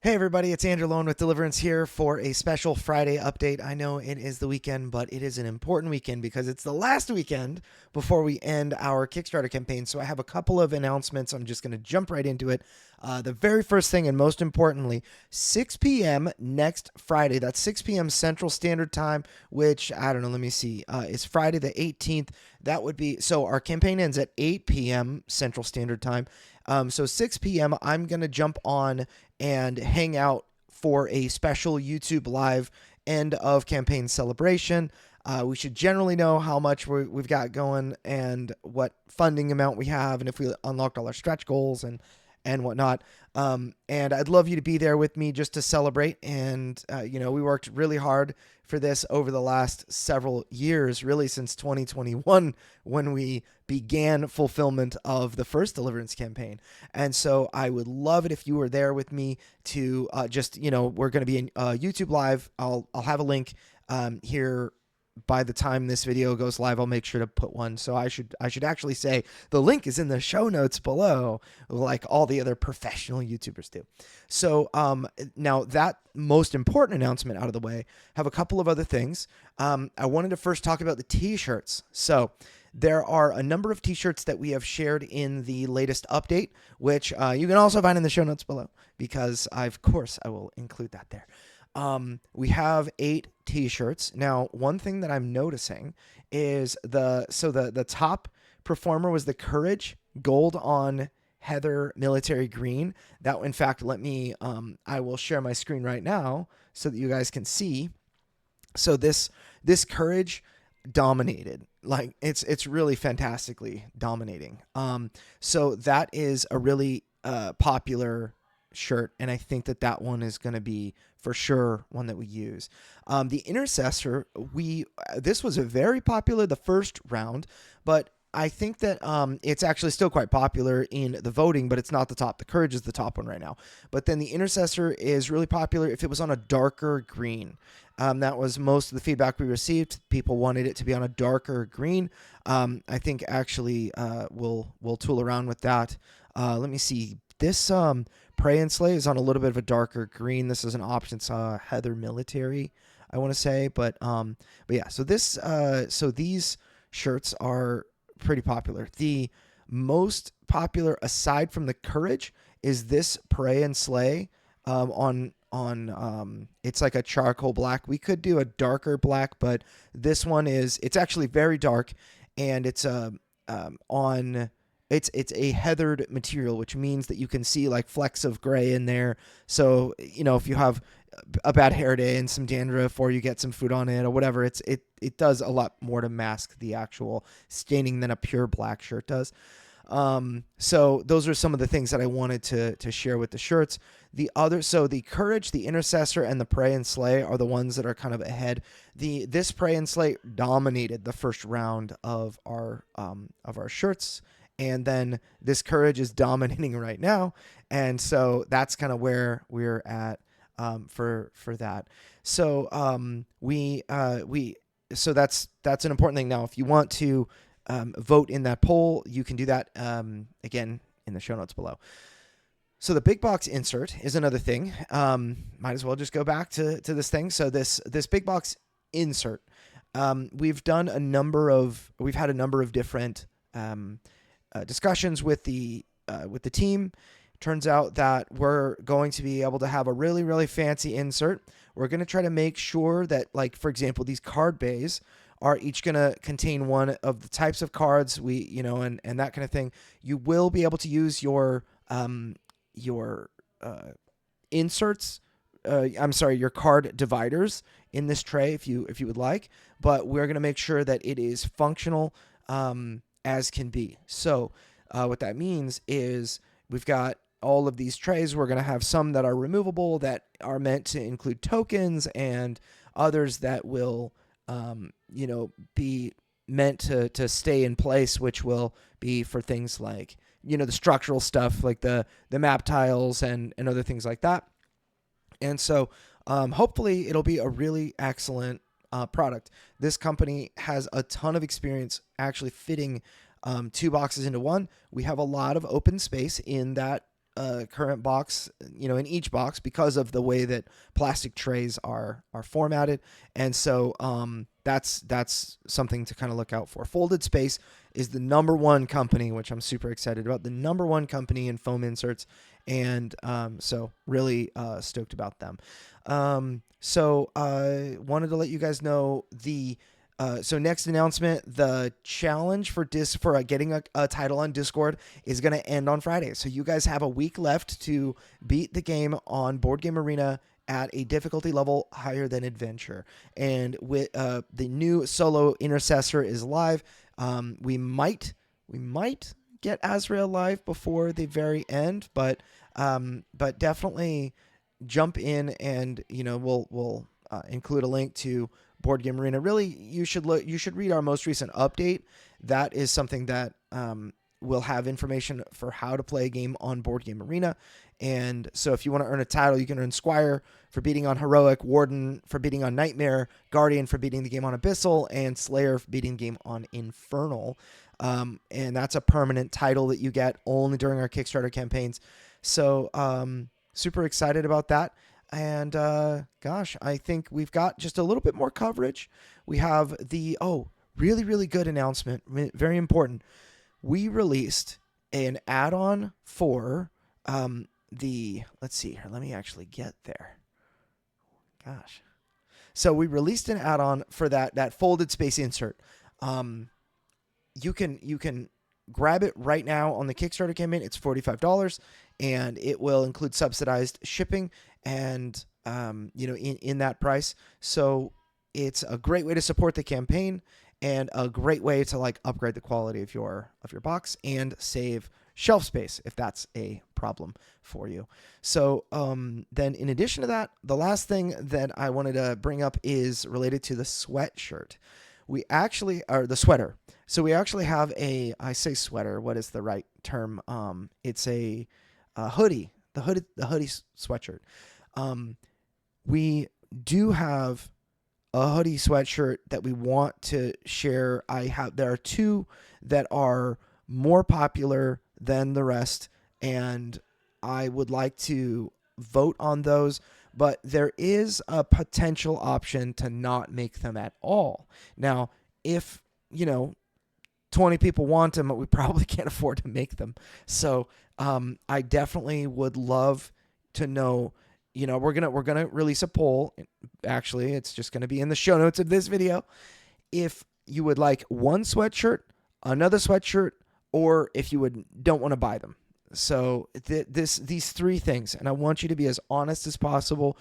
Hey everybody, it's Andrew Lone with Deliverance here for a special Friday update. I know it is the weekend, but it is an important weekend because it's the last weekend before we end our Kickstarter campaign. So I have a couple of announcements. I'm just going to jump right into it. The very first thing, and most importantly, 6 p.m. next Friday. That's 6 p.m. Central Standard Time, which, I don't know, let me see. It's Friday the 18th. That would be, so our campaign ends at 8 p.m. Central Standard Time. So 6 p.m. I'm going to jump on and hang out for a special YouTube live end of campaign celebration. We should generally know how much we've got going and what funding amount we have, and if we unlocked all our stretch goals and whatnot. And I'd love you to be there with me just to celebrate. And, we worked really hard for this over the last several years, really since 2021, when we began fulfillment of the first Deliverance campaign. And so I would love it if you were there with me to we're going to be in YouTube live. I'll have a link here. By the time this video goes live, I'll make sure to put one. So I should actually say the link is in the show notes below, like all the other professional YouTubers do. So now that most important announcement out of the way, have a couple of other things. I wanted to first talk about the t-shirts. So there are a number of t-shirts that we have shared in the latest update, which you can also find in the show notes below, because of course I will include that there. We have 8 t-shirts. Now, one thing that I'm noticing is the top performer was the Courage Gold on Heather Military Green. That, in fact, I will share my screen right now so that you guys can see. So this Courage dominated. Like it's really fantastically dominating. So that is a really popular shirt, and I think that one is going to be for sure one that we use. The Intercessor, this was a very popular the first round, but I think that it's actually still quite popular in the voting, but it's not the top. The Courage is the top one right now. But then the Intercessor is really popular if it was on a darker green. That was most of the feedback we received. People wanted it to be on a darker green. I think actually we'll tool around with that. Let me see. This Pray and Slay is on a little bit of a darker green. This is an option. It's Heather Military, I want to say, but yeah. So these shirts are pretty popular. The most popular, aside from the Courage, is this Pray and Slay on it's like a charcoal black. We could do a darker black, but this one it's actually very dark, and it's It's a heathered material, which means that you can see like flecks of gray in there. So, if you have a bad hair day and some dandruff, or you get some food on it or whatever, it does a lot more to mask the actual staining than a pure black shirt does. So those are some of the things that I wanted to share with the shirts. So the Courage, the Intercessor, and the Pray and Slay are the ones that are kind of ahead. This Pray and Slay dominated the first round of our shirts. And then this Courage is dominating right now. And so that's kind of where we're at for that. So so that's an important thing. Now, if you want to vote in that poll, you can do that again in the show notes below. So the big box insert is another thing. Might as well just go back to this thing. So this big box insert, we've had a number of different discussions with the team. Turns out that we're going to be able to have a really, really fancy insert. We're going to try to make sure that, like, for example, these card bays are each going to contain one of the types of cards and that kind of thing. You will be able to use your inserts. Your card dividers in this tray if you would like, but we're going to make sure that it is functional as can be. So what that means is we've got all of these trays. We're going to have some that are removable that are meant to include tokens, and others that will be meant to stay in place, which will be for things like the structural stuff, like the map tiles and other things like that. And so hopefully it'll be a really excellent product. This company has a ton of experience actually fitting 2 boxes into one. We have a lot of open space in that current box, in each box because of the way that plastic trays are formatted. And so that's something to kind of look out for. Folded Space is the number one company, which I'm super excited about, the number one company in foam inserts. And so really stoked about them. So wanted to let you guys know so next announcement, the challenge for getting a title on Discord is going to end on Friday. So you guys have a week left to beat the game on Board Game Arena at a difficulty level higher than Adventure. And with the new solo intercessor is live. We might get Azrael live before the very end, but definitely jump in, and we'll include a link to Board Game Arena. Really, you should read our most recent update. That is something that will have information for how to play a game on Board Game Arena. And so if you want to earn a title, you can earn Squire for beating on Heroic, Warden for beating on Nightmare, Guardian for beating the game on Abyssal, and Slayer for beating the game on Infernal. And that's a permanent title that you get only during our Kickstarter campaigns. So super excited about that. And gosh, I think we've got just a little bit more coverage. We have the really, really good announcement, very important. We released an add-on for let's see here. Let me actually get there. Gosh. So we released an add-on for that folded space insert. You can grab it right now on the Kickstarter campaign. It's $45, and it will include subsidized shipping and in that price. So it's a great way to support the campaign and a great way to upgrade the quality of your box and save shelf space if that's a problem for you. So then in addition to that, the last thing that I wanted to bring up is related to the sweatshirt. The sweater. So we actually have I say sweater, what is the right term? It's a hoodie, the hoodie sweatshirt. We do have a hoodie sweatshirt that we want to share. There are two that are more popular than the rest, and I would like to vote on those, but there is a potential option to not make them at all. Now, if 20 people want them, but we probably can't afford to make them. So I definitely would love to know. We're gonna release a poll. Actually, it's just gonna be in the show notes of this video. If you would like one sweatshirt, another sweatshirt, or if you don't want to buy them. So these three things, and I want you to be as honest as possible.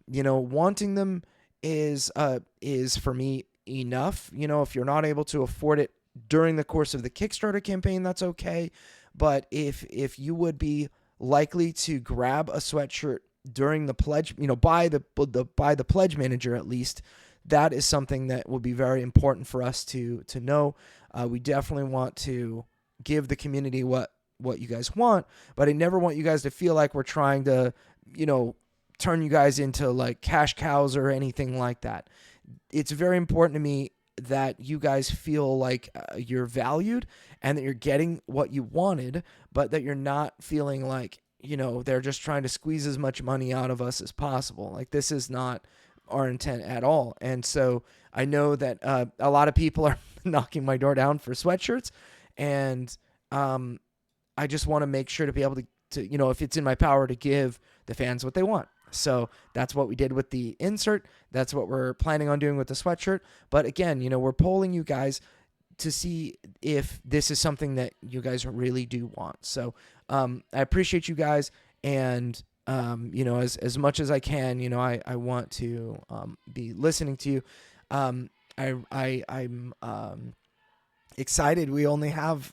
Wanting them is for me enough. If you're not able to afford it during the course of the Kickstarter campaign, that's okay. But if you would be likely to grab a sweatshirt during the pledge, by the pledge manager at least, that is something that would be very important for us to know. We definitely want to give the community what you guys want, but I never want you guys to feel like we're trying to, turn you guys into cash cows or anything like that. It's very important to me that you guys feel like you're valued and that you're getting what you wanted, but that you're not feeling like, they're just trying to squeeze as much money out of us as possible. This is not our intent at all. And so I know that a lot of people are knocking my door down for sweatshirts, and I just want to make sure to be able to, if it's in my power, to give the fans what they want. So that's what we did with the insert. That's what we're planning on doing with the sweatshirt. But again, we're polling you guys to see if this is something that you guys really do want. So I appreciate you guys, and as much as I can, I want to be listening to you. I'm excited. We only have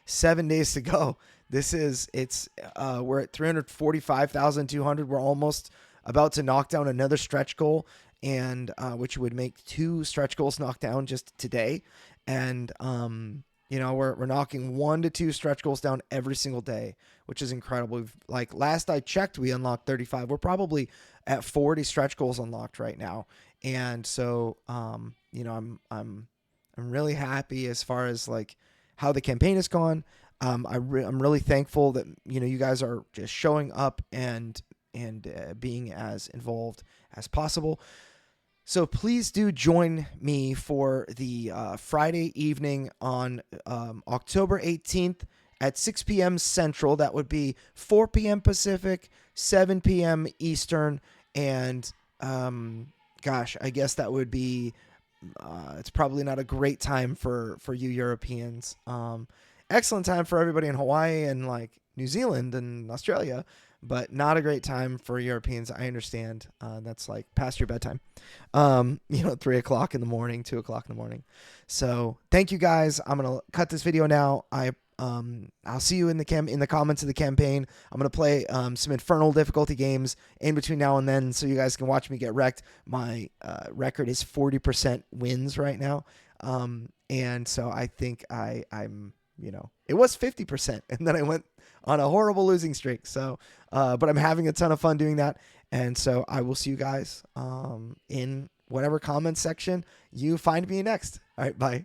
7 days to go. We're at 345,200. We're almost about to knock down another stretch goal, and which would make 2 stretch goals knocked down just today. And we're knocking 1 to 2 stretch goals down every single day, which is incredible. Last I checked, we unlocked 35. We're probably at 40 stretch goals unlocked right now. And so I'm really happy as far as how the campaign has gone. I'm really thankful that you guys are just showing up and being as involved as possible. So please do join me for the Friday evening on October 18th at 6 p.m. Central. That would be 4 p.m. Pacific, 7 p.m. Eastern, and gosh, I guess that would be. It's probably not a great time for you Europeans. Excellent time for everybody in Hawaii and like New Zealand and Australia, but not a great time for Europeans. I understand. That's like past your bedtime. 3 o'clock in the morning, 2 o'clock in the morning. So thank you guys. I'm gonna cut this video now. I'll see you in the comments of the campaign. I'm gonna play some infernal difficulty games in between now and then, so you guys can watch me get wrecked. My record is 40% wins right now, and so I think I'm it was 50%, and then I went on a horrible losing streak. So, but I'm having a ton of fun doing that, and so I will see you guys in whatever comment section you find me next. All right, bye.